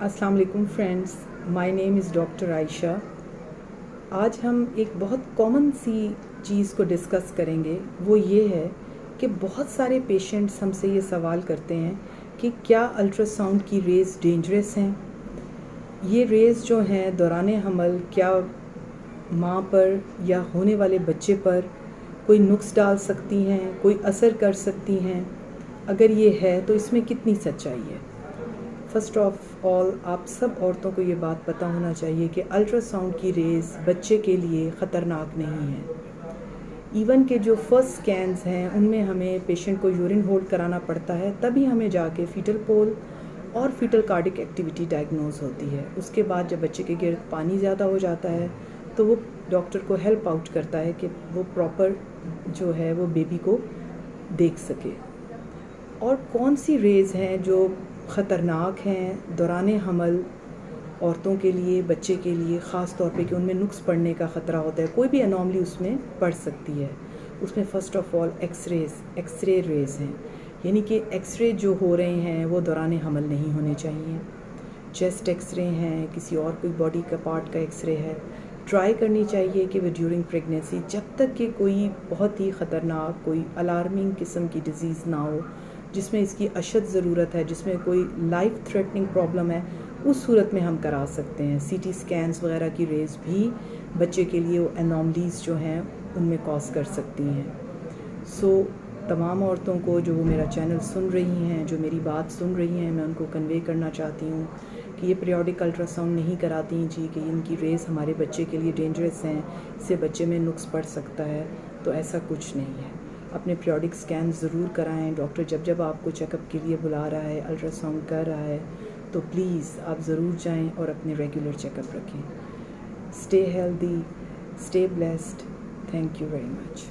अस्सलाम वालेकुम friends, my name is doctor Ayesha. आज हम एक बहुत कॉमन सी चीज़ को डिस्कस करेंगे। वो ये है कि बहुत सारे पेशेंट्स हमसे ये सवाल करते हैं कि क्या अल्ट्रासाउंड की रेज़ डेंजरस हैं। ये रेज़ जो हैं दौरान हमल क्या माँ पर या होने वाले बच्चे पर कोई नुक्स डाल सकती हैं, कोई असर कर सकती हैं। अगर ये है तो इसमें कितनी सच्चाई है। फ़र्स्ट ऑफ ऑल आप सब औरतों को ये बात पता होना चाहिए कि अल्ट्रासाउंड की रेज़ बच्चे के लिए ख़तरनाक नहीं है। इवन के जो फर्स्ट स्कैन्स हैं उनमें हमें पेशेंट को यूरिन होल्ड कराना पड़ता है, तभी हमें जाके फीटल पोल और फीटल कार्डिक एक्टिविटी डायग्नोज होती है। उसके बाद जब बच्चे के गिर्द पानी ज़्यादा हो जाता है तो वो डॉक्टर को हेल्प आउट करता है कि वो प्रॉपर जो है वो बेबी को देख सके। और कौन सी रेज़ हैं जो ख़तरनाक हैं दौरान हमल औरतों के लिए, बच्चे के लिए, ख़ास तौर पे कि उनमें नुक्स पड़ने का ख़तरा होता है, कोई भी एनॉमली उसमें पड़ सकती है। उसमें first of all X-ray rays हैं, यानी कि एक्सरे जो हो रहे हैं वो दौरान हमल नहीं होने चाहिए। चेस्ट एक्सरे हैं, किसी और कोई बॉडी का पार्ट का एक्सरे है, ट्राई करनी चाहिए कि वो ड्यूरिंग प्रेगनेंसी, जब तक कि कोई बहुत ही ख़तरनाक, कोई अलार्मिंग किस्म की डिज़ीज़ ना हो जिसमें इसकी अशद ज़रूरत है, जिसमें कोई लाइफ थ्रेटनिंग प्रॉब्लम है, उस सूरत में हम करा सकते हैं। सीटी स्कैन्स वगैरह की रेज़ भी बच्चे के लिए वो एनॉमलीज़ जो हैं उनमें कॉज कर सकती हैं। सो तमाम औरतों को जो वो मेरा चैनल सुन रही हैं, जो मेरी बात सुन रही हैं, मैं उनको कन्वे करना चाहती हूँ कि ये पीरियोडिक अल्ट्रासाउंड नहीं कराती जी कि इनकी रेज़ हमारे बच्चे के लिए डेंजरस हैं, इससे बच्चे में नुक्स पड़ सकता है। तो ऐसा कुछ नहीं है। अपने पीरियोडिक स्कैन ज़रूर कराएं। डॉक्टर जब जब आपको चेकअप के लिए बुला रहा है, अल्ट्रासाउंड कर रहा है, तो प्लीज़ आप ज़रूर जाएं और अपने रेगुलर चेकअप रखें। Stay healthy, stay blessed. Thank you very much.